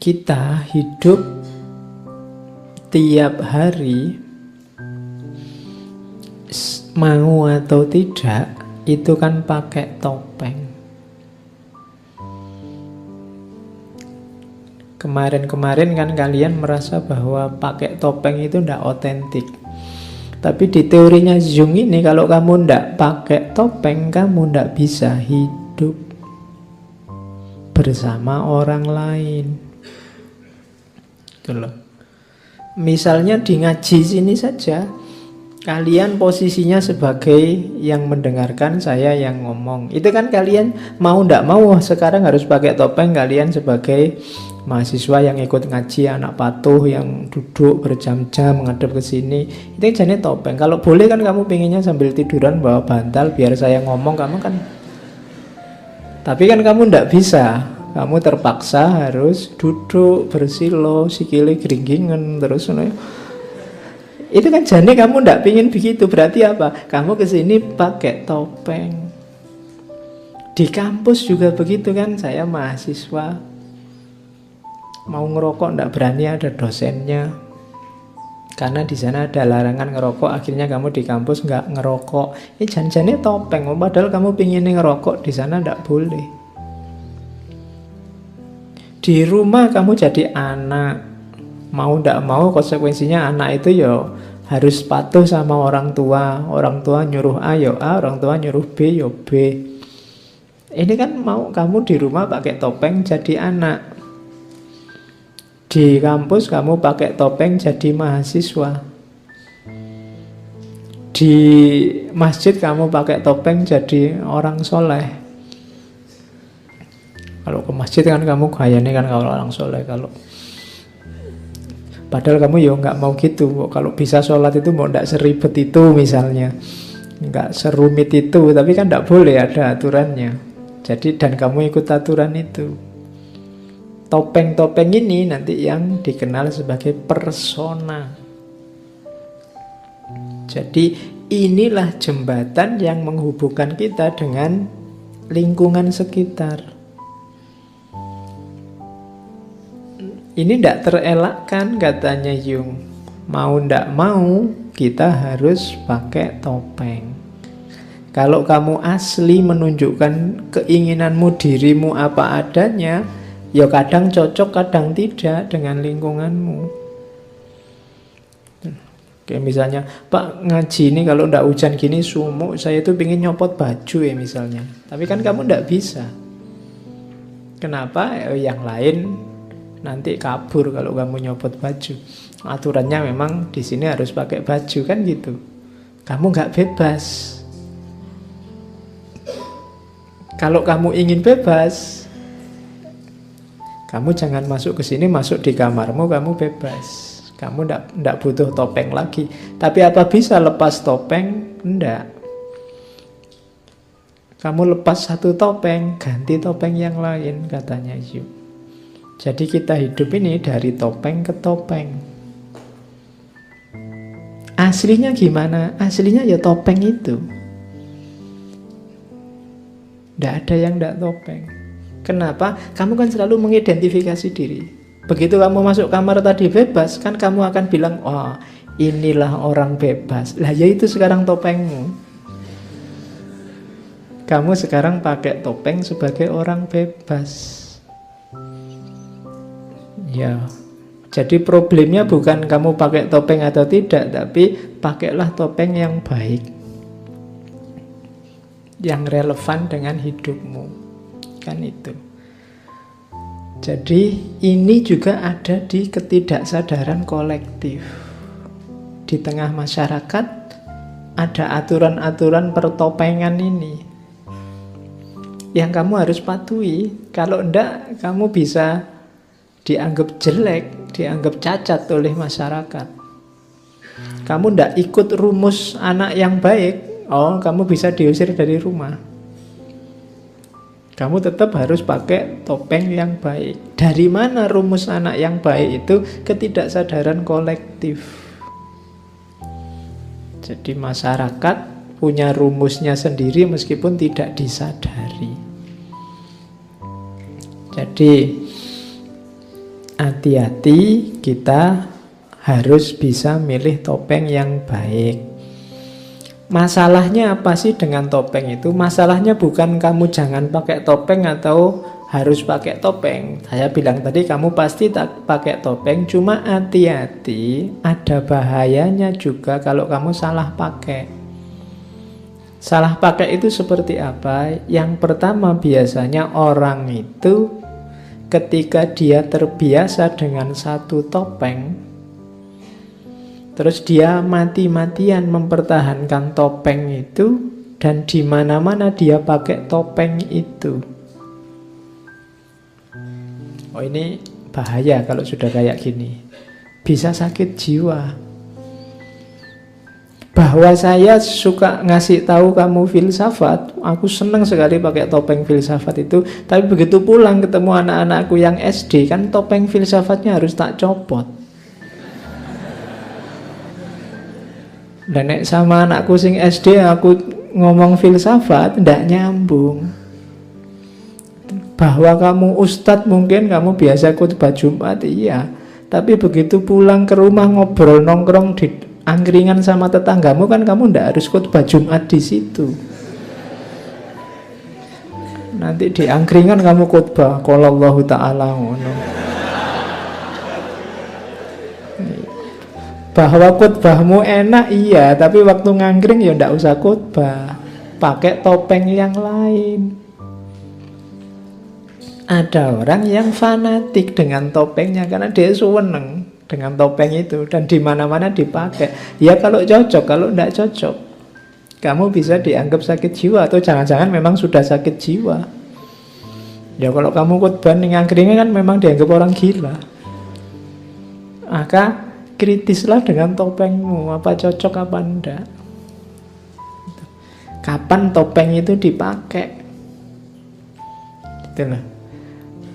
kita hidup tiap hari, mau atau tidak, itu kan pakai topeng. Kemarin-kemarin kan kalian merasa bahwa pakai topeng itu tidak otentik. Tapi di teorinya Jung ini, kalau kamu tidak pakai topeng, kamu tidak bisa hidup bersama orang lain. Gitu loh. Misalnya di ngaji sini saja, kalian posisinya sebagai yang mendengarkan, saya yang ngomong. Itu kan kalian mau ndak mau sekarang harus pakai topeng. Kalian sebagai mahasiswa yang ikut ngaji, anak patuh yang duduk berjam-jam menghadap ke sini, itu jenis topeng. Kalau boleh kan kamu pengennya sambil tiduran bawa bantal biar saya ngomong, kamu kan. Tapi kan kamu ndak bisa. Kamu terpaksa harus duduk bersilo, sikile geringgingen terus. Itu kan jane kamu ndak pingin begitu. Berarti apa? Kamu kesini pakai topeng. Di kampus juga begitu kan. Saya mahasiswa, mau ngerokok ndak berani, ada dosennya. Karena di sana ada larangan ngerokok. Akhirnya kamu di kampus nggak ngerokok. Ini janjinya topeng. Padahal kamu pingin ngerokok, di sana ndak boleh. Di rumah kamu jadi anak, mau ndak mau konsekuensinya anak itu ya harus patuh sama orang tua. Orang tua nyuruh A ya A, orang tua nyuruh B ya B. Ini kan mau kamu di rumah pakai topeng jadi anak. Di kampus kamu pakai topeng jadi mahasiswa. Di masjid kamu pakai topeng jadi orang soleh. Kalau ke masjid kan kamu gayanya kan kalau orang soleh. Padahal kamu ya nggak mau gitu. Kalau bisa sholat itu mau nggak seribet itu misalnya, nggak serumit itu. Tapi kan nggak boleh, ada aturannya. Jadi dan kamu ikut aturan itu. Topeng-topeng ini nanti yang dikenal sebagai persona. Jadi inilah jembatan yang menghubungkan kita dengan lingkungan sekitar. Ini tidak terelakkan katanya Jung. Mau tidak mau kita harus pakai topeng. Kalau kamu asli menunjukkan keinginanmu, dirimu apa adanya, ya kadang cocok, kadang tidak dengan lingkunganmu. Kayak misalnya, Pak ngaji ini kalau ndak hujan gini sumuk, saya itu pengen nyopot baju ya misalnya. Tapi kan kamu ndak bisa. Kenapa? Yang lain nanti kabur kalau kamu nyopot baju. Aturannya memang di sini harus pakai baju kan gitu. Kamu nggak bebas. Kalau kamu ingin bebas, kamu jangan masuk ke sini, masuk di kamarmu, kamu bebas. Kamu ndak butuh topeng lagi. Tapi apa bisa lepas topeng? Ndak. Kamu lepas satu topeng, ganti topeng yang lain, katanya Jung. Jadi kita hidup ini dari topeng ke topeng. Aslinya gimana? Aslinya ya topeng itu. Tidak ada yang tidak topeng. Kenapa? Kamu kan selalu mengidentifikasi diri. Begitu kamu masuk kamar tadi bebas, kan kamu akan bilang, oh inilah orang bebas. Lah ya itu sekarang topengmu. Kamu sekarang pakai topeng sebagai orang bebas. Ya, jadi problemnya bukan kamu pakai topeng atau tidak, tapi pakailah topeng yang baik, yang relevan dengan hidupmu. Kan itu. Jadi ini juga ada di ketidaksadaran kolektif. Di tengah masyarakat ada aturan-aturan pertopengan ini yang kamu harus patuhi. Kalau enggak, kamu bisa dianggap jelek, dianggap cacat oleh masyarakat. Kamu ndak ikut rumus anak yang baik, oh kamu bisa diusir dari rumah. Kamu tetap harus pakai topeng yang baik. Dari mana rumus anak yang baik itu? Ketidaksadaran kolektif. Jadi masyarakat punya rumusnya sendiri meskipun tidak disadari. Jadi hati-hati, kita harus bisa milih topeng yang baik. Masalahnya apa sih dengan topeng itu? Masalahnya bukan kamu jangan pakai topeng atau harus pakai topeng. Saya bilang tadi kamu pasti tak pakai topeng, cuma hati-hati, ada bahayanya juga kalau kamu salah pakai. Salah pakai itu seperti apa? Yang pertama, biasanya orang itu ketika dia terbiasa dengan satu topeng, terus dia mati-matian mempertahankan topeng itu, dan di mana-mana dia pakai topeng itu. Oh, ini bahaya kalau sudah kayak gini. Bisa sakit jiwa. Bahwa saya suka ngasih tahu kamu filsafat, aku senang sekali pakai topeng filsafat itu. Tapi begitu pulang ketemu anak-anakku yang SD, kan topeng filsafatnya harus tak copot. Dan nek sama anakku sing SD aku ngomong filsafat, ndak nyambung. Bahwa kamu ustadz, mungkin kamu biasa khutbah Jumat, iya. Tapi begitu pulang ke rumah ngobrol nongkrong di angkringan sama tetanggamu, kan kamu ndak harus khutbah Jumat di situ. Nanti di angkringan kamu khutbah qala Allahu ta'ala ngono. Bahwa khutbahmu enak iya, tapi waktu ngangkring ya ndak usah khutbah. Pakai topeng yang lain. Ada orang yang fanatik dengan topengnya karena dia seneng dengan topeng itu, dan di mana-mana dipakai. Ya kalau cocok, kalau tidak cocok, kamu bisa dianggap sakit jiwa, atau jangan-jangan memang sudah sakit jiwa. Ya kalau kamu khotbah ning angkringan kan memang dianggap orang gila. Maka kritislah dengan topengmu, apa cocok apa enggak. Kapan topeng itu dipakai? Itulah.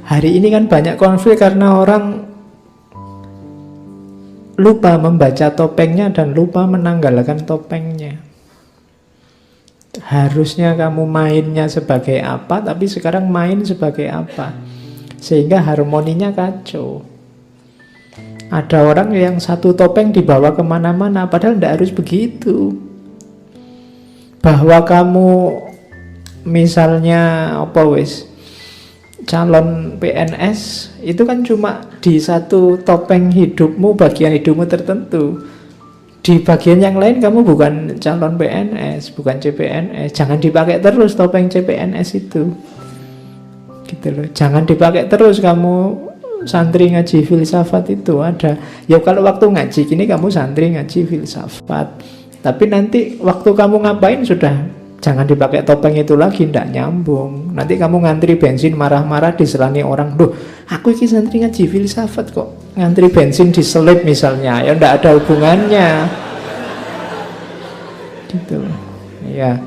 Hari ini kan banyak konflik karena orang lupa membaca topengnya dan lupa menanggalkan topengnya. Harusnya kamu mainnya sebagai apa, tapi sekarang main sebagai apa, sehingga harmoninya kacau. Ada orang yang satu topeng dibawa kemana-mana, padahal tidak harus begitu. Bahwa kamu misalnya apa wis calon PNS itu kan cuma di satu topeng hidupmu, bagian hidupmu tertentu. Di bagian yang lain kamu bukan calon PNS, bukan CPNS. Jangan dipakai terus topeng CPNS itu, gitu loh. Jangan dipakai terus kamu santri ngaji filsafat itu. Ada ya kalau waktu ngaji gini kamu santri ngaji filsafat, tapi nanti waktu kamu ngapain sudah jangan dipakai topeng itu lagi, ndak nyambung. Nanti kamu ngantri bensin marah-marah diselani orang, "Duh, aku ini santri ngaji filsafat kok ngantri bensin diselip," misalnya. Ya ndak ada hubungannya. Gitu. Ya.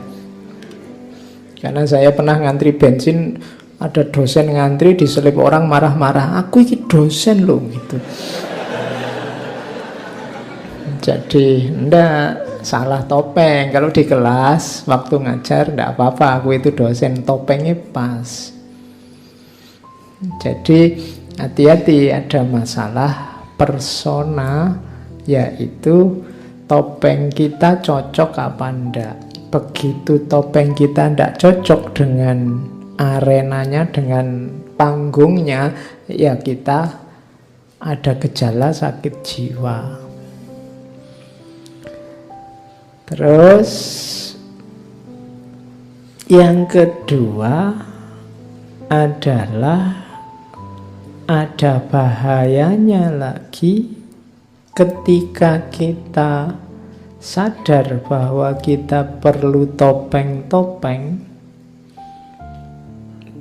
Karena saya pernah ngantri bensin, ada dosen ngantri diselip orang marah-marah, "Aku ini dosen loh," gitu. Jadi ndak salah topeng. Kalau di kelas waktu ngajar ndak apa-apa, aku itu dosen, topengnya pas. Jadi hati-hati, ada masalah persona, yaitu topeng kita cocok apa ndak. Begitu topeng kita ndak cocok dengan arenanya, dengan panggungnya, ya kita ada gejala sakit jiwa. Terus yang kedua adalah ada bahayanya lagi ketika kita sadar bahwa kita perlu topeng-topeng.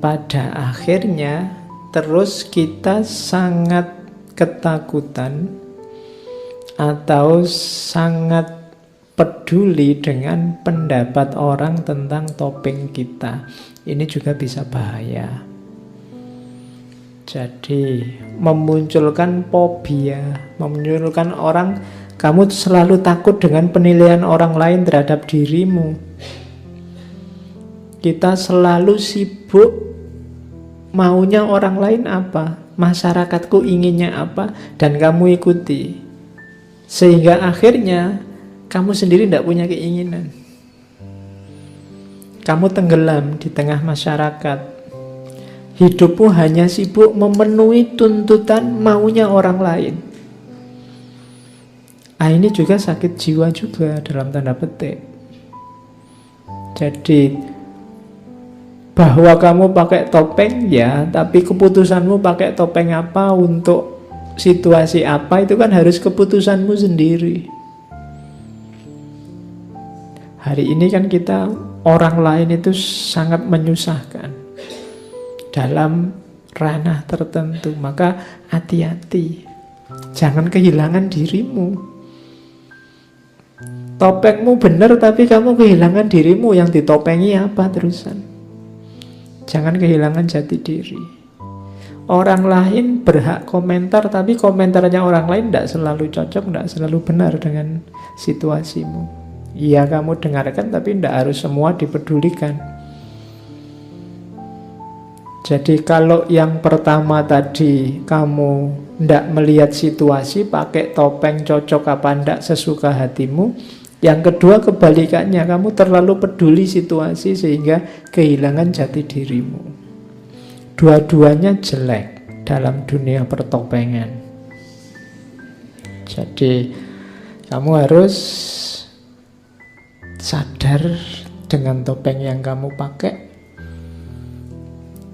Pada akhirnya terus kita sangat ketakutan atau sangat peduli dengan pendapat orang tentang topeng kita. Ini juga bisa bahaya. Jadi memunculkan fobia, memunculkan orang, kamu selalu takut dengan penilaian orang lain terhadap dirimu. Kita selalu sibuk maunya orang lain apa. masyarakatku inginnya apa, dan kamu ikuti. Sehingga akhirnya kamu sendiri tidak punya keinginan. Kamu tenggelam di tengah masyarakat. Hidupmu hanya sibuk memenuhi tuntutan maunya orang lain. Ini juga sakit jiwa juga dalam tanda petik. Jadi bahwa kamu pakai topeng ya, tapi keputusanmu pakai topeng apa untuk situasi apa itu kan harus keputusanmu sendiri. Hari ini kan kita orang lain itu sangat menyusahkan dalam ranah tertentu, maka hati-hati, jangan kehilangan dirimu. Topengmu benar tapi kamu kehilangan dirimu, yang ditopengi apa terusan? Jangan kehilangan jati diri. Orang lain berhak komentar, tapi komentarnya orang lain tidak selalu cocok, tidak selalu benar dengan situasimu. Iya, kamu dengarkan, tapi tidak harus semua dipedulikan. Jadi kalau yang pertama tadi kamu tidak melihat situasi, pakai topeng cocok apa tidak sesuka hatimu. Yang kedua kebalikannya, kamu terlalu peduli situasi sehingga kehilangan jati dirimu. Dua-duanya jelek dalam dunia pertopengan. Jadi kamu harus sadar dengan topeng yang kamu pakai,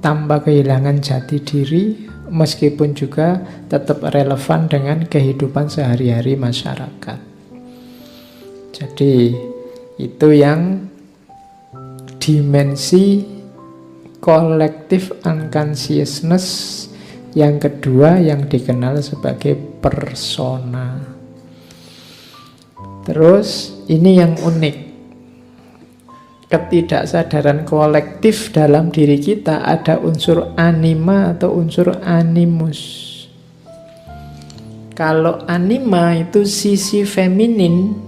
tanpa kehilangan jati diri, meskipun juga tetap relevan dengan kehidupan sehari-hari masyarakat. Jadi itu yang dimensi collective unconsciousness yang kedua, yang dikenal sebagai persona. Terus ini yang unik, ketidaksadaran kolektif dalam diri kita ada unsur anima atau unsur animus. Kalau anima itu sisi feminin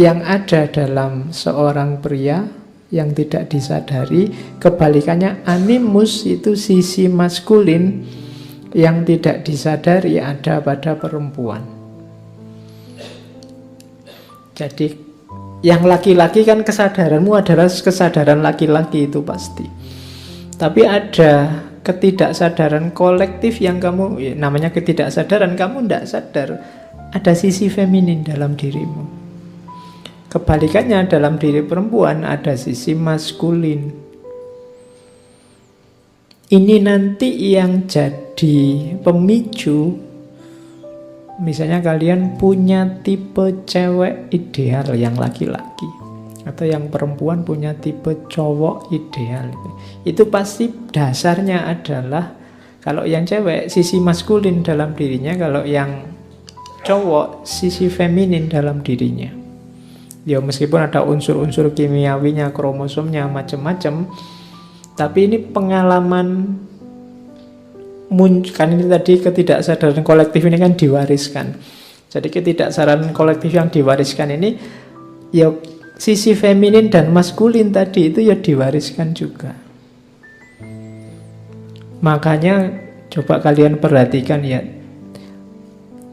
yang ada dalam seorang pria yang tidak disadari, kebalikannya animus itu sisi maskulin yang tidak disadari ada pada perempuan. Jadi yang laki-laki kan kesadaranmu adalah kesadaran laki-laki itu pasti. Tapi ada ketidaksadaran kolektif yang kamu, namanya ketidaksadaran, kamu tidak sadar ada sisi feminin dalam dirimu. Kebalikannya dalam diri perempuan ada sisi maskulin. Ini nanti yang jadi pemicu. Misalnya kalian punya tipe cewek ideal yang laki-laki, atau yang perempuan punya tipe cowok ideal. Itu pasti dasarnya adalah, kalau yang cewek sisi maskulin dalam dirinya, kalau yang cowok sisi feminin dalam dirinya. Ya meskipun ada unsur-unsur kimiawinya, kromosomnya, macam-macam, tapi ini pengalaman kan ini tadi ketidaksadaran kolektif ini kan diwariskan. Jadi ketidaksadaran kolektif yang diwariskan ini, ya sisi feminin dan maskulin tadi itu ya diwariskan juga. Makanya coba kalian perhatikan ya,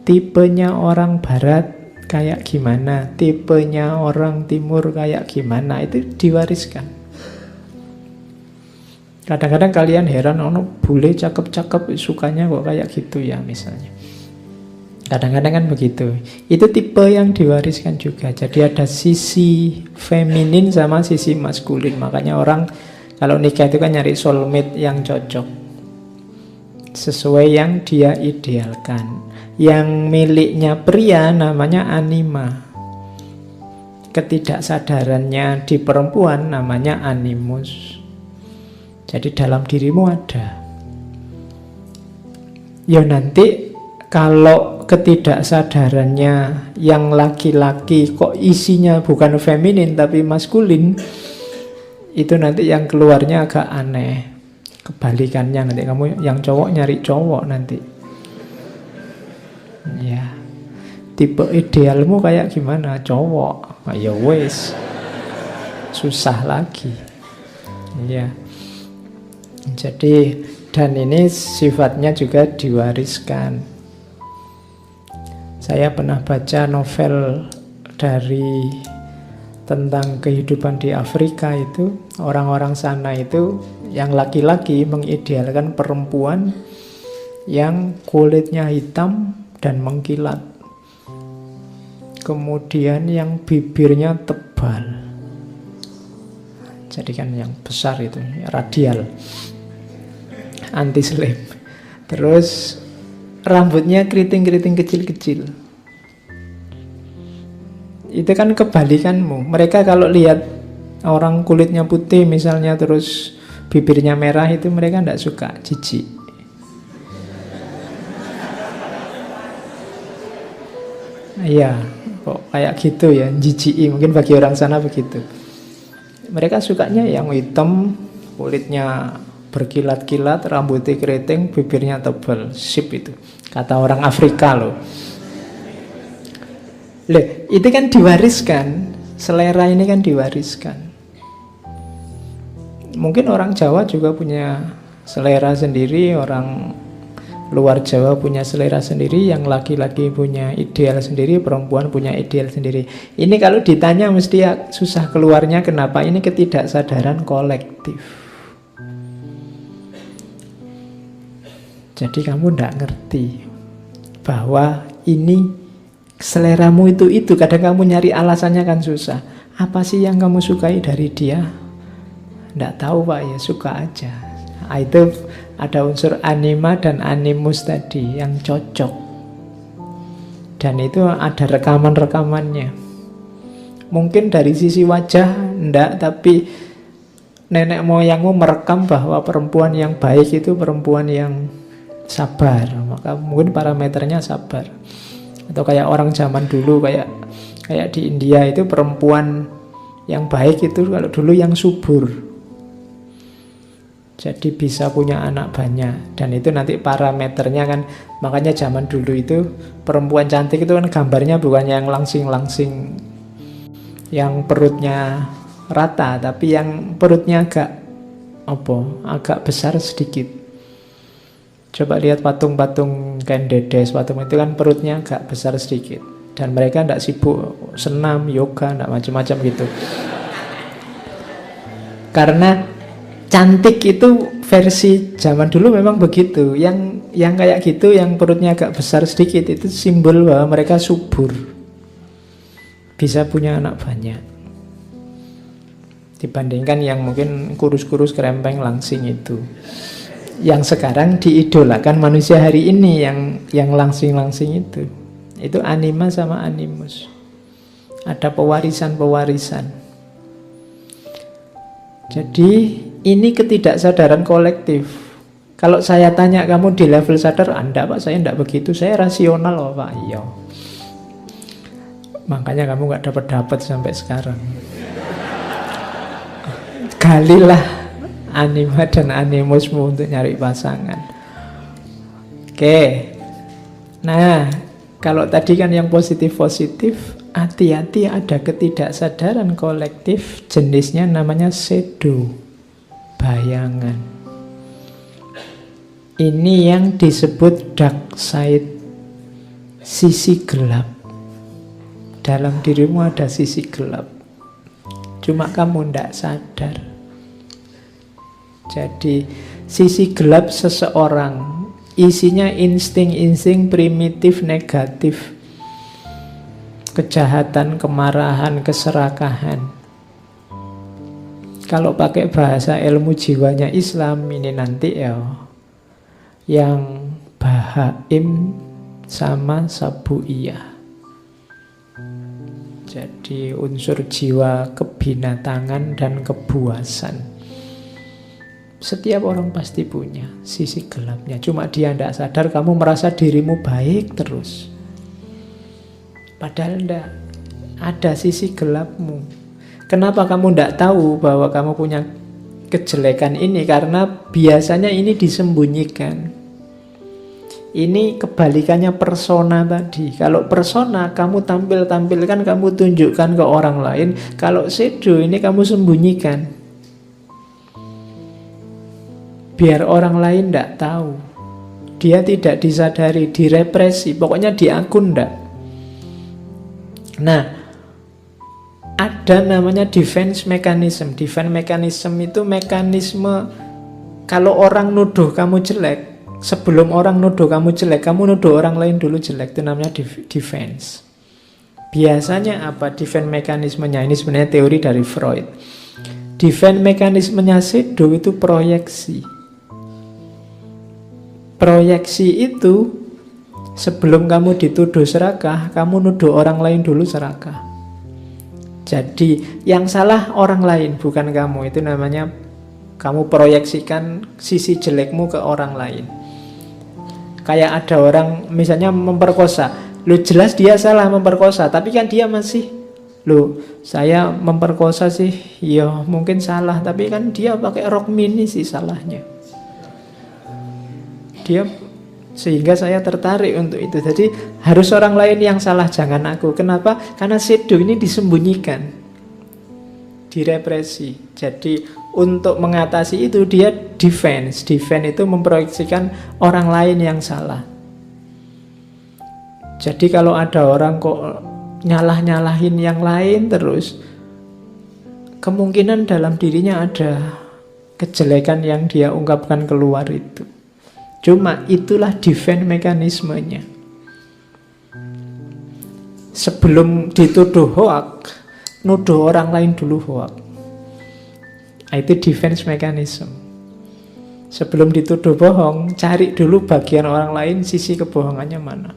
tipenya orang barat kayak gimana, tipenya orang timur kayak gimana, itu diwariskan. Kadang-kadang kalian heran, bule cakep-cakep sukanya kok kayak gitu ya misalnya. Kadang-kadang kan begitu. Itu tipe yang diwariskan juga. Jadi ada sisi feminin sama sisi maskulin. Makanya orang kalau nikah itu kan nyari soulmate yang cocok, sesuai yang dia idealkan. Yang miliknya pria namanya anima. Ketidaksadarannya di perempuan namanya animus. Jadi dalam dirimu ada. Ya nanti kalau ketidaksadarannya yang laki-laki kok isinya bukan feminin tapi maskulin, itu nanti yang keluarnya agak aneh. Kebalikannya nanti kamu yang cowok nyari cowok nanti. Ya, tipe idealmu kayak gimana? Cowok. Ya wes, susah lagi. Ya, jadi Dan ini sifatnya juga diwariskan. Saya pernah baca novel tentang kehidupan di Afrika itu. Orang-orang sana itu yang laki-laki mengidealkan perempuan yang kulitnya hitam dan mengkilat. Kemudian yang bibirnya tebal. Jadi kan yang besar itu, radial. Anti-slave. Terus rambutnya keriting-keriting kecil-kecil. Itu kan kebalikanmu. Mereka kalau lihat orang kulitnya putih misalnya, terus bibirnya merah, itu mereka tidak suka, jijik. Iya, kok kayak gitu ya, jijik. Mungkin bagi orang sana begitu. Mereka sukanya yang hitam, kulitnya berkilat-kilat, rambutnya keriting, bibirnya tebal. Sip itu, kata orang Afrika loh. Itu kan diwariskan. Selera ini kan diwariskan. Mungkin orang Jawa juga punya selera sendiri, orang luar Jawa punya selera sendiri, yang laki-laki punya ideal sendiri, perempuan punya ideal sendiri. Ini kalau ditanya mesti susah keluarnya. Kenapa? Ini ketidaksadaran kolektif. Jadi kamu tidak ngerti bahwa ini seleramu itu. Kadang kamu nyari alasannya kan susah. Apa sih yang kamu sukai dari dia? Tidak tahu Pak, ya suka aja. Itu ada unsur anima dan animus tadi yang cocok. Dan itu ada rekaman-rekamannya. Mungkin dari sisi wajah enggak, tapi nenek moyangmu merekam bahwa perempuan yang baik itu perempuan yang sabar, maka mungkin parameternya sabar. Atau kayak orang zaman dulu, kayak di India itu perempuan yang baik itu kalau dulu yang subur, jadi bisa punya anak banyak. Dan itu nanti parameternya kan, makanya zaman dulu itu perempuan cantik itu kan gambarnya bukan yang langsing-langsing, yang perutnya rata, tapi yang perutnya agak besar sedikit. Coba lihat patung-patung Ken Dedes, patung itu kan perutnya agak besar sedikit. Dan mereka tidak sibuk senam, yoga, tidak macam-macam gitu. Karena cantik itu versi zaman dulu memang begitu. Yang kayak gitu, yang perutnya agak besar sedikit, itu simbol bahwa mereka subur, bisa punya anak banyak. Dibandingkan yang mungkin kurus-kurus, kerempeng, langsing itu. Yang sekarang diidolakan manusia hari ini, yang langsing-langsing itu anima sama animus. Ada pewarisan-pewarisan. Jadi ini ketidaksadaran kolektif. Kalau saya tanya kamu di level sadar, Anda Pak, saya tidak begitu, saya rasional loh Pak. Iya. Makanya kamu gak dapat sampai sekarang. Galilah anima dan animusmu untuk nyari pasangan. Oke. Nah, kalau tadi kan yang positif-positif, hati-hati ada ketidaksadaran kolektif, jenisnya namanya shadow, bayangan. Ini yang disebut dark side, sisi gelap. Dalam dirimu ada sisi gelap, cuma kamu tidak sadar. Jadi sisi gelap seseorang isinya insting-insting primitif negatif, kejahatan, kemarahan, keserakahan. Kalau pakai bahasa ilmu jiwanya Islam ini nanti ya, yang bahaim sama sabuiyah. Jadi unsur jiwa kebinatangan dan kebuasan. Setiap orang pasti punya sisi gelapnya. Cuma dia tidak sadar, kamu merasa dirimu baik terus. Padahal tidak. Ada sisi gelapmu. Kenapa kamu tidak tahu bahwa kamu punya kejelekan ini? Karena biasanya ini disembunyikan. Ini kebalikannya persona tadi. Kalau persona kamu tampilkan, kamu tunjukkan ke orang lain. Kalau shadow ini kamu sembunyikan. biar orang lain tidak tahu. Dia tidak disadari, direpresi, pokoknya diakun ndak. Nah, ada namanya defense mechanism. Defense mechanism itu mekanisme kalau orang nuduh kamu jelek, sebelum orang nuduh kamu jelek, kamu nuduh orang lain dulu jelek. Itu namanya defense. Biasanya apa defense mekanismenya? Ini sebenarnya teori dari Freud. Defense mekanismenya shadow itu proyeksi. Proyeksi itu sebelum kamu dituduh serakah, kamu nuduh orang lain dulu serakah. Jadi yang salah orang lain, bukan kamu. Itu namanya kamu proyeksikan sisi jelekmu ke orang lain. Kayak ada orang misalnya memperkosa, lo jelas dia salah memperkosa, tapi kan dia masih, lo saya memperkosa sih, ya mungkin salah, tapi kan dia pakai rok mini sih salahnya. Dia, sehingga saya tertarik untuk itu. Jadi harus orang lain yang salah, jangan aku. Kenapa? Karena shadow ini disembunyikan, direpresi. Jadi untuk mengatasi itu dia defense. Defense itu memproyeksikan orang lain yang salah. Jadi kalau ada orang kok nyalah-nyalahin yang lain terus, kemungkinan dalam dirinya ada kejelekan yang dia ungkapkan keluar itu. Cuma itulah defense mekanismenya. Sebelum dituduh hoak, nuduh orang lain dulu hoak. Itu defense mechanism. Sebelum dituduh bohong, cari dulu bagian orang lain, sisi kebohongannya mana.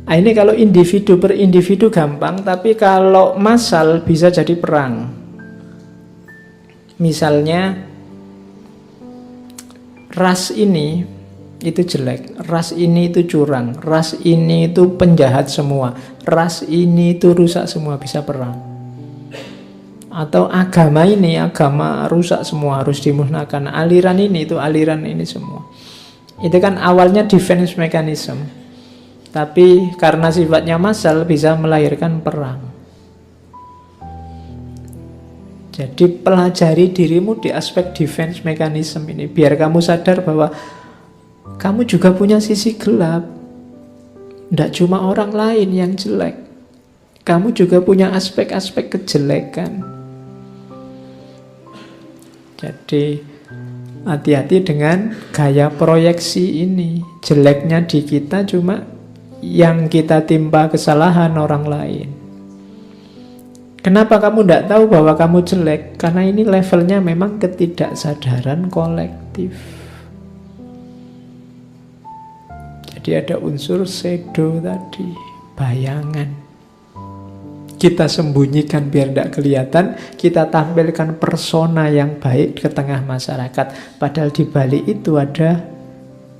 Ini kalau individu per individu gampang, tapi kalau massal bisa jadi perang. Misalnya ras ini itu jelek, ras ini itu curang, ras ini itu penjahat semua, ras ini itu rusak semua, bisa perang. Atau agama ini, agama rusak semua, harus dimusnahkan. Aliran ini itu aliran ini semua. Itu kan awalnya defense mechanism, tapi karena sifatnya massal bisa melahirkan perang. Jadi pelajari dirimu di aspek defense mechanism ini, biar kamu sadar bahwa kamu juga punya sisi gelap. Tidak cuma orang lain yang jelek, kamu juga punya aspek-aspek kejelekan. Jadi hati-hati dengan gaya proyeksi ini. Jeleknya di kita cuma yang kita timpa kesalahan orang lain. Kenapa kamu tidak tahu bahwa kamu jelek? Karena ini levelnya memang ketidaksadaran kolektif. Jadi ada unsur shadow tadi, bayangan. Kita sembunyikan biar tidak kelihatan, kita tampilkan persona yang baik ke tengah masyarakat. Padahal di balik itu ada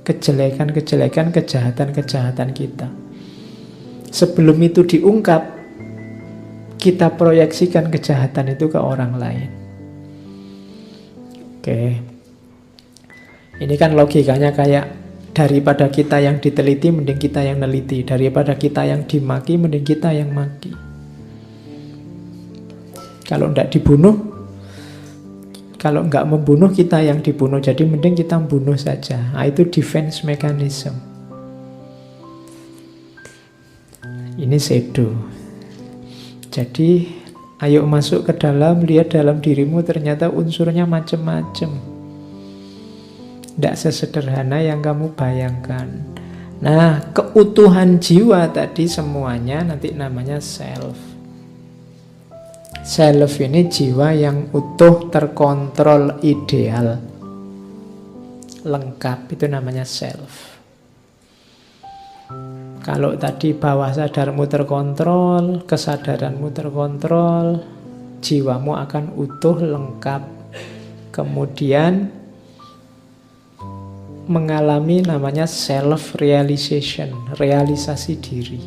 kejelekan-kejelekan, kejahatan-kejahatan kita. Sebelum itu diungkap, kita proyeksikan kejahatan itu ke orang lain. Oke. Ini kan logikanya kayak daripada kita yang diteliti, mending kita yang neliti. Daripada kita yang dimaki, mending kita yang maki. Kalau tidak dibunuh, kalau nggak membunuh, kita yang dibunuh. Jadi mending kita membunuh saja. Nah, itu defense mechanism. Ini shadow. Jadi ayo masuk ke dalam, lihat dalam dirimu ternyata unsurnya macam-macam. Tidak sesederhana yang kamu bayangkan. Nah, keutuhan jiwa tadi semuanya nanti namanya self. Self ini jiwa yang utuh, terkontrol, ideal, lengkap, itu namanya self. Kalau tadi bawah sadarmu terkontrol, kesadaranmu terkontrol, jiwamu akan utuh, lengkap. Kemudian mengalami namanya self-realization, realisasi diri.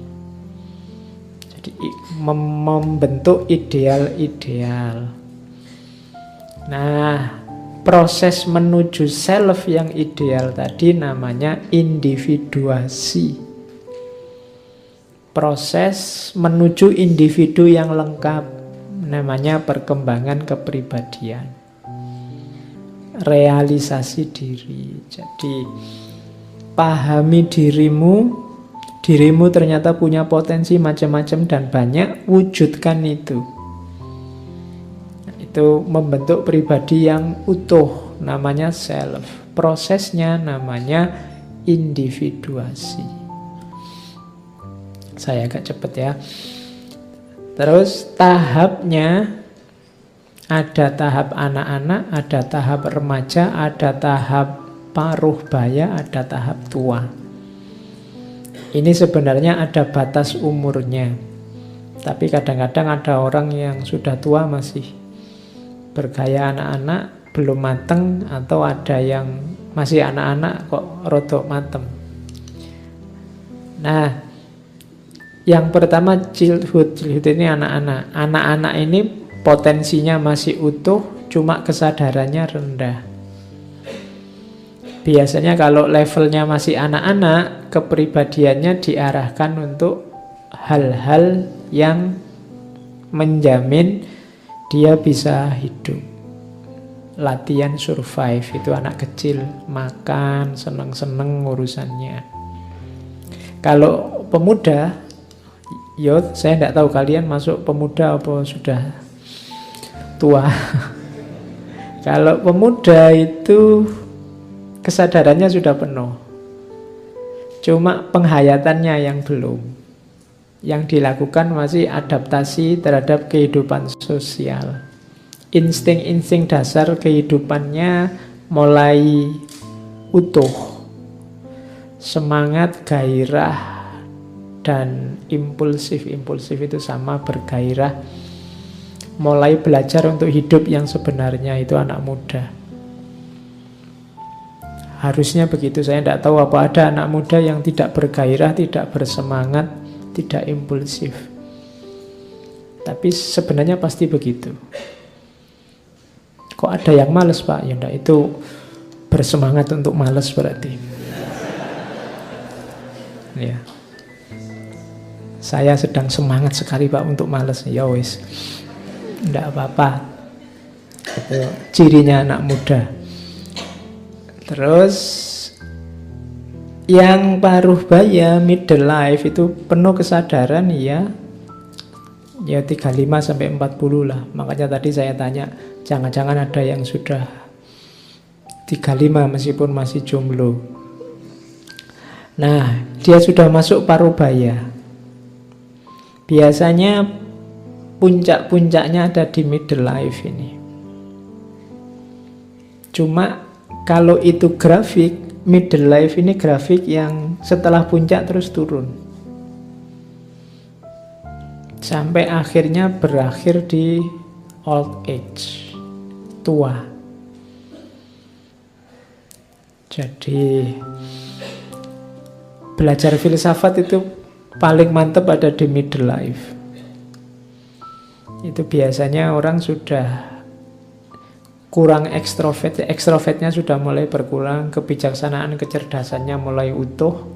Jadi membentuk ideal-ideal. Nah, proses menuju self yang ideal tadi namanya individuasi. Proses menuju individu yang lengkap namanya perkembangan kepribadian. realisasi diri. Jadi pahami dirimu, dirimu ternyata punya potensi macam-macam dan banyak, wujudkan itu. Itu membentuk pribadi yang utuh, namanya self. Prosesnya namanya individuasi. Saya agak cepet ya. Terus tahapnya ada tahap anak-anak, ada tahap remaja, ada tahap paruh baya, ada tahap tua. Ini sebenarnya ada batas umurnya. Tapi kadang-kadang ada orang yang sudah tua masih bergaya anak-anak, belum mateng, atau ada yang masih anak-anak kok rodok mateng. Nah, yang pertama childhood ini anak-anak. Anak-anak ini potensinya masih utuh, cuma kesadarannya rendah. Biasanya kalau levelnya masih anak-anak, kepribadiannya diarahkan untuk hal-hal yang menjamin dia bisa hidup. Latihan survive, itu anak kecil, makan, seneng-seneng urusannya. Kalau pemuda, saya tidak tahu kalian masuk pemuda apa sudah tua. Kalau pemuda itu kesadarannya sudah penuh, cuma penghayatannya yang belum. Yang dilakukan masih adaptasi terhadap kehidupan sosial. Insting-insting dasar kehidupannya mulai utuh. Semangat, gairah, dan impulsif itu sama, bergairah. Mulai belajar untuk hidup yang sebenarnya, itu anak muda. Harusnya begitu. Saya tidak tahu apa ada anak muda yang tidak bergairah, tidak bersemangat, tidak impulsif. Tapi sebenarnya pasti begitu. Kok ada yang malas, Pak? Ya enggak, itu bersemangat untuk malas berarti. Ya. Saya sedang semangat sekali, Pak, untuk malas. Ya wis. Enggak apa-apa. Itu cirinya anak muda. Terus yang paruh baya, middle life itu penuh kesadaran ya 35 sampai 40 lah. Makanya tadi saya tanya, jangan-jangan ada yang sudah 35 meskipun masih jomblo. Nah, dia sudah masuk paruh baya. Biasanya puncak-puncaknya ada di middle life ini. Cuma kalau itu grafik, middle life ini grafik yang setelah puncak terus turun. Sampai akhirnya berakhir di old age, tua. Jadi belajar filsafat itu paling mantap ada di middle life. Itu biasanya orang sudah kurang ekstrovert, ekstrovertnya sudah mulai berkurang, kebijaksanaan, kecerdasannya mulai utuh,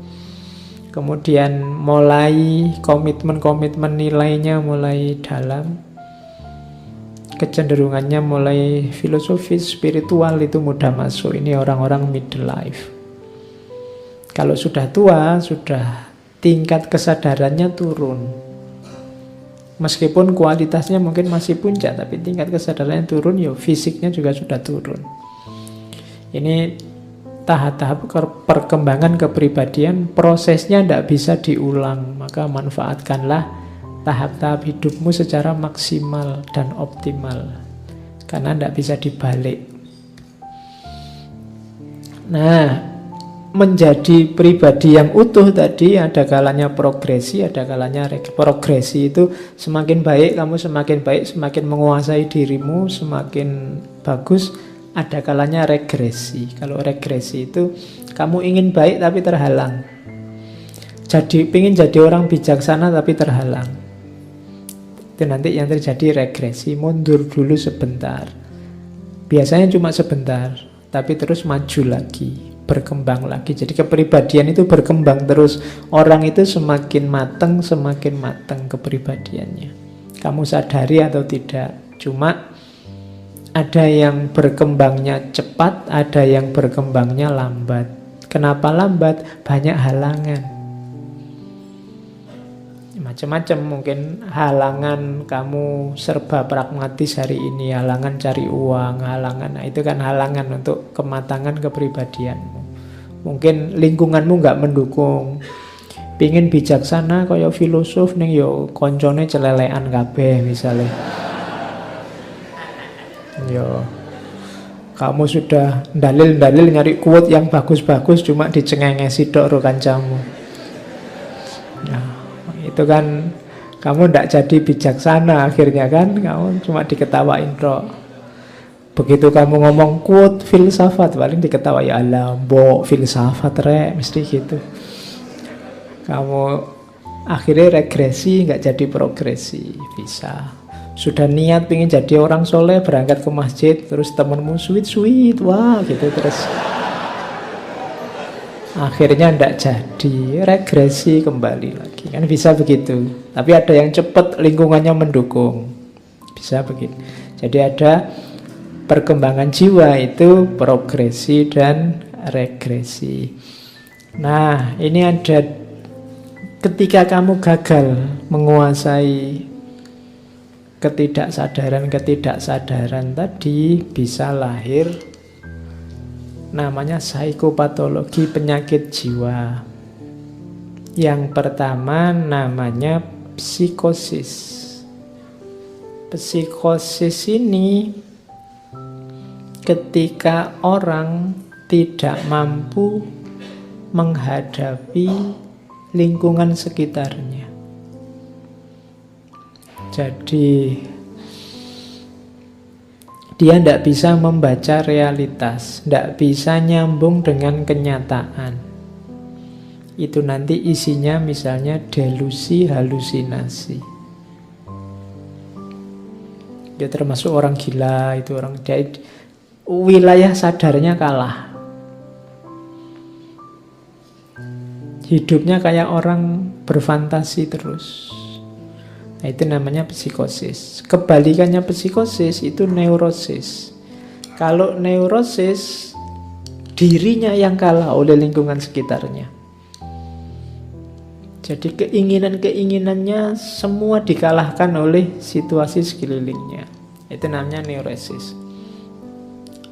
kemudian mulai komitmen nilainya mulai dalam, kecenderungannya mulai filosofis, spiritual, itu mudah masuk. Ini orang-orang middle life. Kalau sudah tua, sudah tingkat kesadarannya turun. Meskipun kualitasnya mungkin masih puncak, tapi tingkat kesadarannya turun, ya fisiknya juga sudah turun. Ini tahap-tahap perkembangan kepribadian, prosesnya tidak bisa diulang. Maka manfaatkanlah tahap-tahap hidupmu secara maksimal dan optimal, karena tidak bisa dibalik. Nah, menjadi pribadi yang utuh tadi ada kalanya progresi, ada kalanya progresi. Itu semakin baik kamu, semakin baik, semakin menguasai dirimu, semakin bagus. Ada kalanya regresi. Kalau regresi itu kamu ingin baik tapi terhalang, ingin jadi orang bijaksana tapi terhalang. Itu nanti yang terjadi regresi, mundur dulu sebentar. Biasanya cuma sebentar, tapi terus maju lagi, berkembang lagi. Jadi kepribadian itu berkembang terus. Orang itu semakin matang kepribadiannya. Kamu sadari atau tidak. Cuma Ada yang berkembangnya cepat, ada yang berkembangnya lambat. Kenapa lambat? Banyak halangan. Macam-macam, mungkin halangan kamu serba pragmatis hari ini, halangan cari uang, halangan, nah itu kan halangan untuk kematangan kepribadianmu. Mungkin lingkunganmu nggak mendukung, pingin bijaksana kaya filosof ning yo koncone celelekan kabeh misalnya. Yo kamu sudah dalil-dalil nyari quote yang bagus-bagus cuma dicengengesi tok ro kancamu. Nah, itu kan kamu ndak jadi bijaksana akhirnya kan, kamu cuma diketawain tok. Begitu kamu ngomong quote filsafat paling diketawa, ya Allah mbok filsafat rek, mesti gitu. Kamu akhirnya regresi, nggak jadi progresi. Bisa sudah niat pengen jadi orang soleh, berangkat ke masjid, terus temenmu sweet wah gitu, terus akhirnya ndak jadi, regresi kembali lagi, kan bisa begitu. Tapi ada yang cepat lingkungannya mendukung, bisa begitu. Jadi ada perkembangan jiwa itu progresi dan regresi. Nah, ini ada ketika kamu gagal menguasai ketidaksadaran tadi, bisa lahir namanya psikopatologi, penyakit jiwa. Yang pertama namanya psikosis. Psikosis ini ketika orang tidak mampu menghadapi lingkungan sekitarnya. Jadi dia tidak bisa membaca realitas, tidak bisa nyambung dengan kenyataan. Itu nanti isinya misalnya delusi, halusinasi. Dia termasuk orang gila, itu orang dia wilayah sadarnya kalah. Hidupnya kayak orang berfantasi terus. Nah, itu namanya psikosis. Kebalikannya psikosis itu neurosis. Kalau neurosis, dirinya yang kalah oleh lingkungan sekitarnya. Jadi keinginan-keinginannya semua dikalahkan oleh situasi sekelilingnya. Itu namanya neurosis.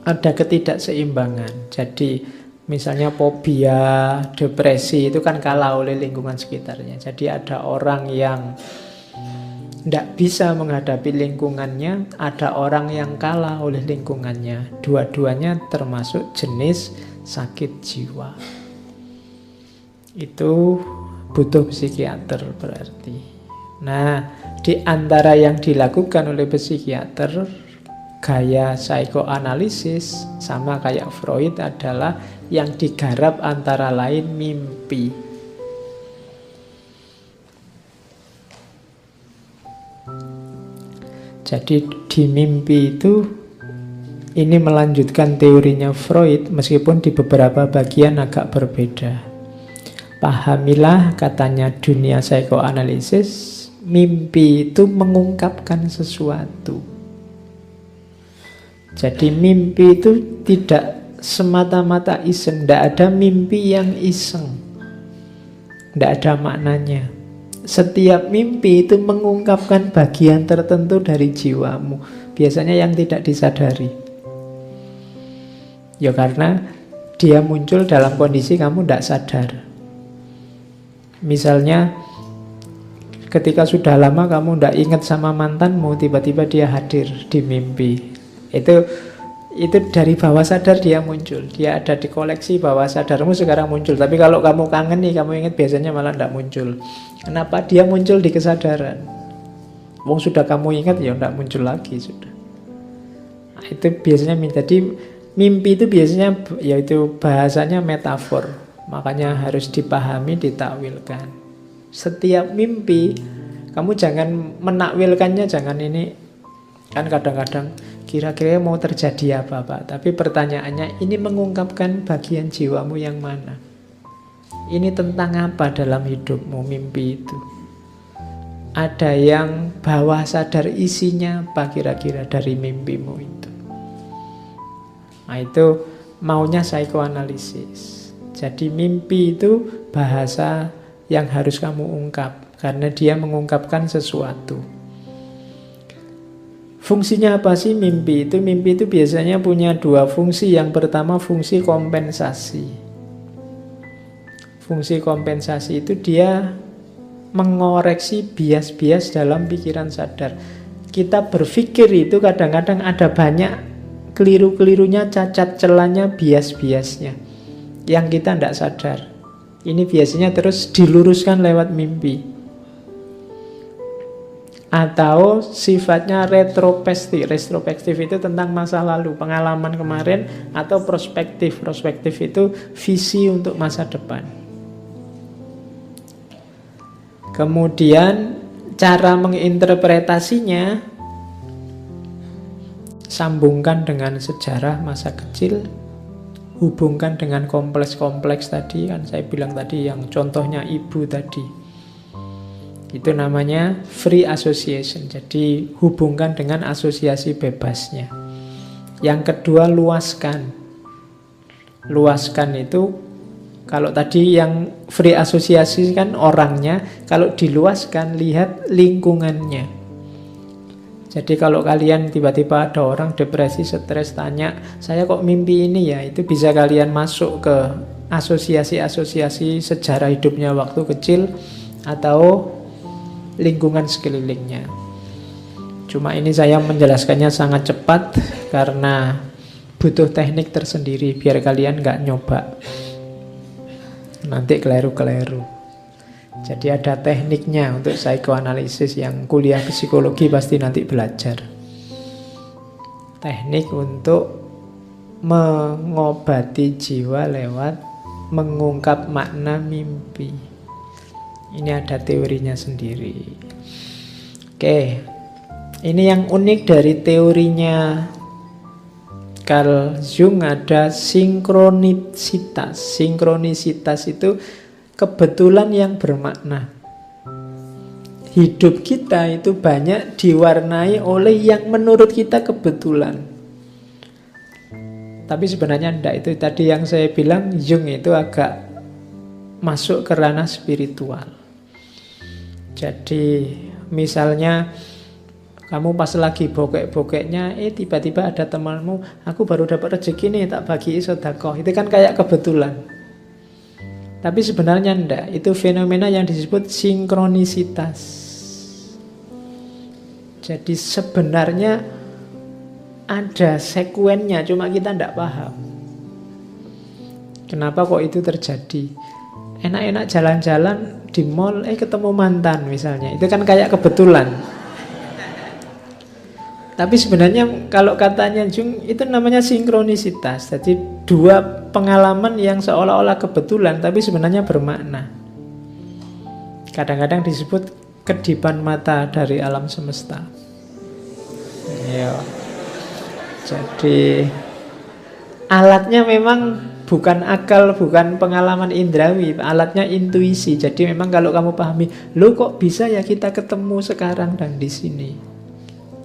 Ada ketidakseimbangan. Jadi misalnya fobia, depresi itu kan kalah oleh lingkungan sekitarnya. Jadi ada orang yang tidak bisa menghadapi lingkungannya, ada orang yang kalah oleh lingkungannya. Dua-duanya termasuk jenis sakit jiwa. Itu butuh psikiater berarti. Nah, di antara yang dilakukan oleh psikiater, gaya psikoanalisis sama kayak Freud adalah yang digarap antara lain mimpi. Jadi di mimpi itu, ini melanjutkan teorinya Freud meskipun di beberapa bagian agak berbeda. Pahamilah, katanya dunia psikoanalisis, mimpi itu mengungkapkan sesuatu. Jadi mimpi itu tidak semata-mata iseng, tidak ada mimpi yang iseng, tidak ada maknanya. Setiap mimpi itu mengungkapkan bagian tertentu dari jiwamu, biasanya yang tidak disadari. Ya karena dia muncul dalam kondisi kamu tidak sadar. Misalnya ketika sudah lama kamu tidak ingat sama mantanmu, tiba-tiba dia hadir di mimpi. Itu dari bawah sadar dia muncul. Dia ada di koleksi bawah sadarmu, sekarang muncul. Tapi kalau kamu kangen nih, kamu ingat, biasanya malah tidak muncul. Kenapa? Dia muncul di kesadaran. Wong sudah kamu ingat, ya tidak muncul lagi sudah. Nah, itu biasanya jadi mimpi itu biasanya, yaitu bahasanya metafor. Makanya harus dipahami, ditakwilkan. Setiap mimpi, kamu jangan menakwilkannya, jangan ini. Kan kadang-kadang kira-kira mau terjadi apa, Pak? Tapi pertanyaannya, ini mengungkapkan bagian jiwamu yang mana? Ini tentang apa dalam hidupmu, mimpi itu? Ada yang bawah sadar isinya apa kira-kira dari mimpimu itu? Nah, itu maunya psikoanalisis. Jadi mimpi itu bahasa yang harus kamu ungkap, karena dia mengungkapkan sesuatu. Fungsinya apa sih mimpi itu? Mimpi itu biasanya punya dua fungsi. Yang pertama fungsi kompensasi. Fungsi kompensasi itu dia mengoreksi bias-bias dalam pikiran sadar. Kita berpikir itu kadang-kadang ada banyak keliru-kelirunya, cacat celahnya, bias-biasnya yang kita tidak sadar. Ini biasanya terus diluruskan lewat mimpi. Atau sifatnya retrospektif. Retrospektif itu tentang masa lalu, pengalaman kemarin. Atau prospektif. Prospektif itu visi untuk masa depan. Kemudian cara menginterpretasinya, sambungkan dengan sejarah masa kecil, hubungkan dengan kompleks-kompleks tadi, kan saya bilang tadi yang contohnya ibu tadi. Itu namanya free association. Jadi hubungkan dengan asosiasi bebasnya. Yang kedua, luaskan. Luaskan itu, kalau tadi yang free asosiasi kan orangnya, kalau diluaskan lihat lingkungannya. Jadi kalau kalian tiba-tiba ada orang depresi, stres, tanya, saya kok mimpi ini ya, itu bisa kalian masuk ke asosiasi-asosiasi sejarah hidupnya waktu kecil atau lingkungan sekelilingnya. Cuma ini saya menjelaskannya sangat cepat karena butuh teknik tersendiri biar kalian nggak nyoba. Nanti keliru-keliru. Jadi ada tekniknya untuk psikoanalisis. Yang kuliah psikologi pasti nanti belajar. Teknik untuk mengobati jiwa lewat mengungkap makna mimpi. Ini ada teorinya sendiri. Oke, ini yang unik dari teorinya Carl Jung, ada sinkronisitas. Sinkronisitas itu kebetulan yang bermakna. Hidup kita itu banyak diwarnai oleh yang menurut kita kebetulan. Tapi sebenarnya tidak. Itu tadi yang saya bilang, Jung itu agak masuk ke ranah spiritual. Jadi misalnya kamu pas lagi bokek-bokeknya, tiba-tiba ada temanmu, aku baru dapat rezeki nih, tak bagi sedekah. Itu kan kayak kebetulan. Tapi sebenarnya enggak, itu fenomena yang disebut sinkronisitas. Jadi sebenarnya ada sekuennya, cuma kita enggak paham. Kenapa kok itu terjadi? Enak-enak jalan-jalan di mall, ketemu mantan misalnya. Itu kan kayak kebetulan. Tapi sebenarnya kalau katanya Jung, itu namanya sinkronisitas. Jadi dua pengalaman yang seolah-olah kebetulan tapi sebenarnya bermakna. Kadang-kadang disebut kedipan mata dari alam semesta. Ya. Jadi alatnya memang bukan akal, bukan pengalaman indrawi, alatnya intuisi. Jadi memang kalau kamu pahami, loh kok bisa ya kita ketemu sekarang dan di sini.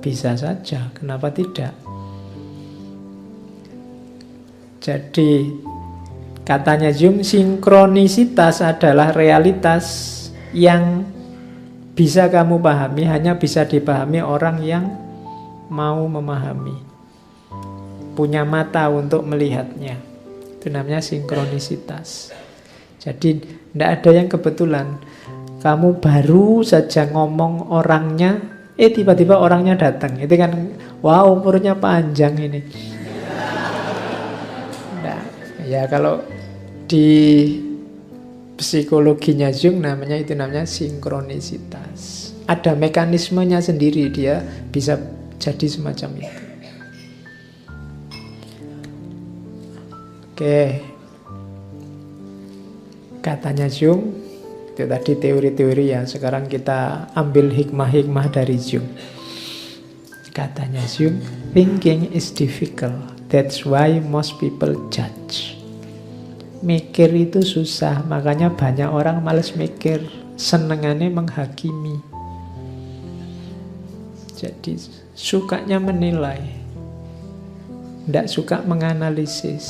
Bisa saja, kenapa tidak? Jadi katanya Jung, sinkronisitas adalah realitas yang bisa kamu pahami, hanya bisa dipahami orang yang mau memahami, punya mata untuk melihatnya. Itu namanya sinkronisitas. Jadi tidak ada yang kebetulan. Kamu baru saja ngomong orangnya, tiba-tiba orangnya datang. Itu kan, wow, umurnya panjang ini. Nah, ya kalau di psikologinya Jung itu namanya sinkronisitas. Ada mekanismenya sendiri, dia bisa jadi semacam itu. Oke. Katanya Jung, itu tadi teori-teori ya. Sekarang kita ambil hikmah-hikmah dari Jung. Katanya Jung, thinking is difficult. That's why most people judge. Mikir itu susah, makanya banyak orang malas mikir. Senengannya menghakimi. Jadi sukanya menilai. tidak suka menganalisis.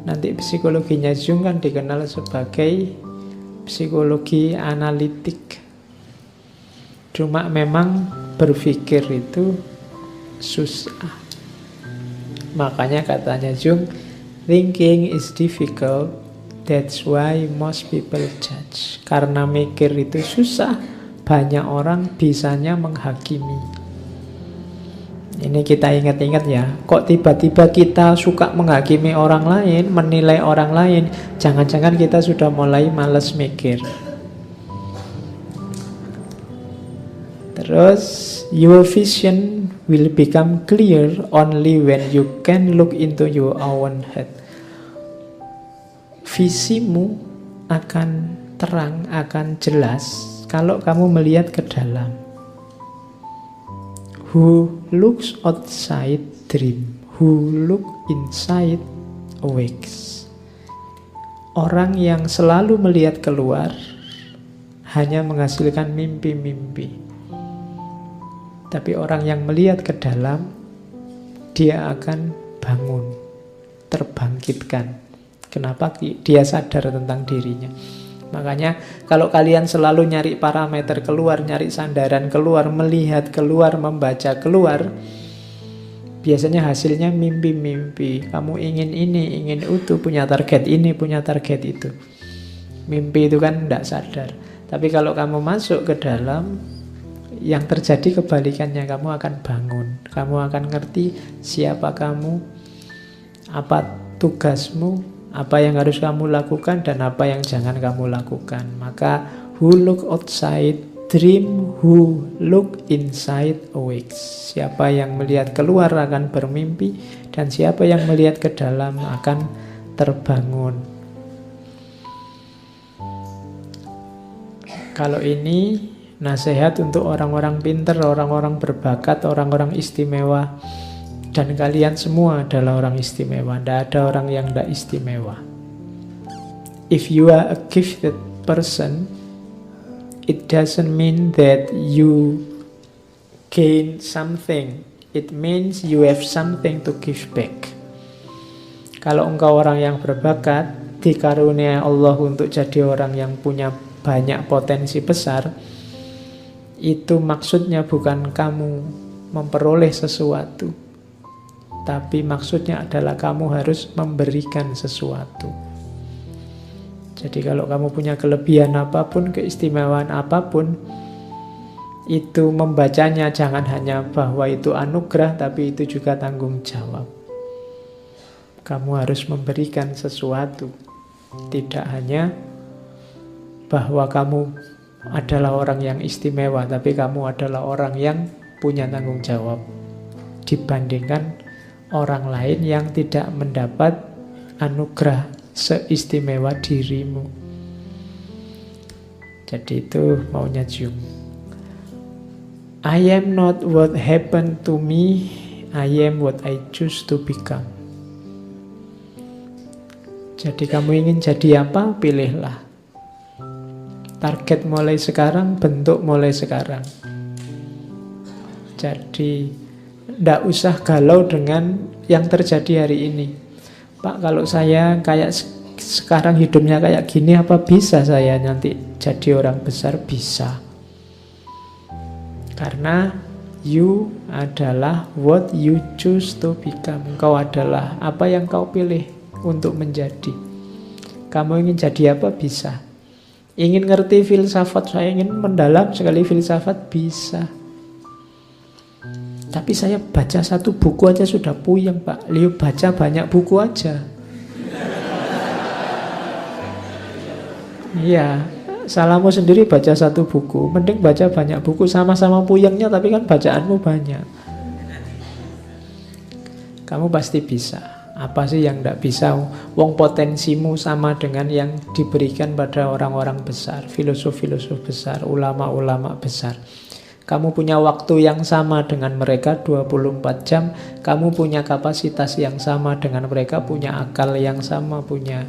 Nanti psikologinya Jung kan dikenal sebagai psikologi analitik. Cuma memang berpikir itu susah. Makanya katanya Jung, thinking is difficult, that's why most people judge. Karena mikir itu susah, banyak orang bisanya menghakimi. Ini kita ingat-ingat ya, kok tiba-tiba kita suka menghakimi orang lain, menilai orang lain, jangan-jangan kita sudah mulai malas mikir. Terus, your vision will become clear only when you can look into your own head. Visimu akan terang, akan jelas kalau kamu melihat ke dalam. Who looks outside dream, who look inside awakes. Orang yang selalu melihat keluar hanya menghasilkan mimpi-mimpi. Tapi orang yang melihat ke dalam, dia akan bangun, terbangkitkan. Kenapa? Dia sadar tentang dirinya. Makanya kalau kalian selalu nyari parameter keluar, nyari sandaran keluar, melihat keluar, membaca keluar, biasanya hasilnya mimpi-mimpi. Kamu ingin ini, ingin itu, punya target ini, punya target itu. Mimpi itu kan tidak sadar. Tapi kalau kamu masuk ke dalam, yang terjadi kebalikannya, kamu akan bangun. Kamu akan ngerti siapa kamu, apa tugasmu, apa yang harus kamu lakukan, dan apa yang jangan kamu lakukan. Maka who look outside dream, who look inside awakes. Siapa yang melihat keluar akan bermimpi, dan siapa yang melihat ke dalam akan terbangun. Kalau ini nasihat untuk orang-orang pintar, orang-orang berbakat, orang-orang istimewa. Dan kalian semua adalah orang istimewa. Tidak ada orang yang tidak istimewa. If you are a gifted person, it doesn't mean that you gain something. It means you have something to give back. Kalau engkau orang yang berbakat, dikarunia Allah untuk jadi orang yang punya banyak potensi besar, itu maksudnya bukan kamu memperoleh sesuatu, tapi maksudnya adalah kamu harus memberikan sesuatu. Jadi kalau kamu punya kelebihan apapun, keistimewaan apapun, itu membacanya jangan hanya bahwa itu anugerah, tapi itu juga tanggung jawab. Kamu harus memberikan sesuatu, tidak hanya bahwa kamu adalah orang yang istimewa, tapi kamu adalah orang yang punya tanggung jawab dibandingkan orang lain yang tidak mendapat anugerah seistimewa dirimu. Jadi itu maunya Jung. I am not what happened to me, I am what I choose to become. Jadi kamu ingin jadi apa? Pilihlah. Target mulai sekarang, bentuk mulai sekarang. Jadi tidak usah galau dengan yang terjadi hari ini. Pak, kalau saya kayak sekarang hidupnya kayak gini, apa bisa saya nanti jadi orang besar? Bisa. Karena you adalah what you choose to become. Kau adalah apa yang kau pilih untuk menjadi. Kamu ingin jadi apa? Bisa. Ingin ngerti filsafat, saya ingin mendalam sekali filsafat, bisa. Tapi saya baca satu buku aja sudah puyeng, Pak. Liu baca banyak buku aja. Iya, salahmu sendiri baca satu buku. Mending baca banyak buku, sama-sama puyengnya, tapi kan bacaanmu banyak. Kamu pasti bisa. Apa sih yang tidak bisa? Wong potensimu sama dengan yang diberikan pada orang-orang besar, filosof-filosof besar, ulama-ulama besar. Kamu punya waktu yang sama dengan mereka 24 jam. Kamu punya kapasitas yang sama dengan mereka, punya akal yang sama, punya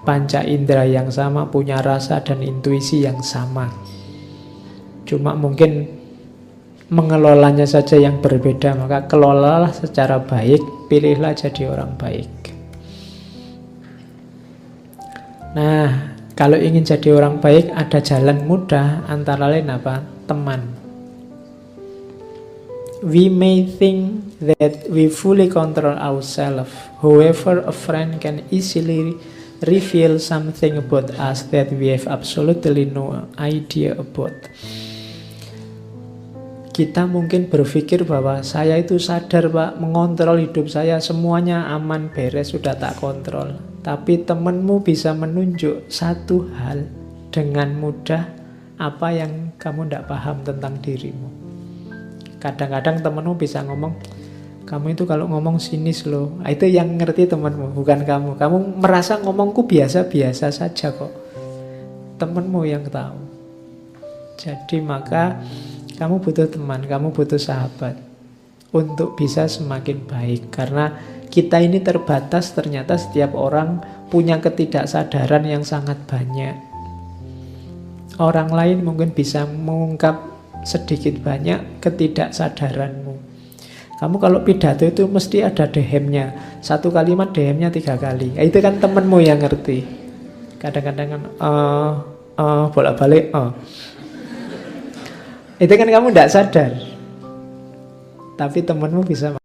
panca indera yang sama, punya rasa dan intuisi yang sama. Cuma mungkin mengelolanya saja yang berbeda, maka kelolalah secara baik, pilihlah jadi orang baik. Nah, kalau ingin jadi orang baik ada jalan mudah, antara lain apa? Teman. We may think that we fully control ourselves. However, a friend can easily reveal something about us that we have absolutely no idea about. Kita mungkin berpikir bahwa saya itu sadar Pak, mengontrol hidup saya, semuanya aman, beres, sudah tak kontrol. Tapi temanmu bisa menunjuk satu hal dengan mudah apa yang kamu tidak paham tentang dirimu. Kadang-kadang temanmu bisa ngomong, kamu itu kalau ngomong sinis loh. Itu yang ngerti temanmu, bukan kamu. Kamu merasa ngomongku biasa-biasa saja kok. Temanmu yang tahu. Jadi maka kamu butuh teman, kamu butuh sahabat untuk bisa semakin baik. Karena kita ini terbatas, ternyata setiap orang punya ketidaksadaran yang sangat banyak. Orang lain mungkin bisa mengungkap sedikit banyak ketidaksadaranmu. Kamu kalau pidato itu mesti ada dehemnya. Satu kalimat dehemnya 3 kali. Itu kan temenmu yang ngerti. Kadang-kadang kan bolak-balik itu kan kamu tidak sadar. Tapi temenmu bisa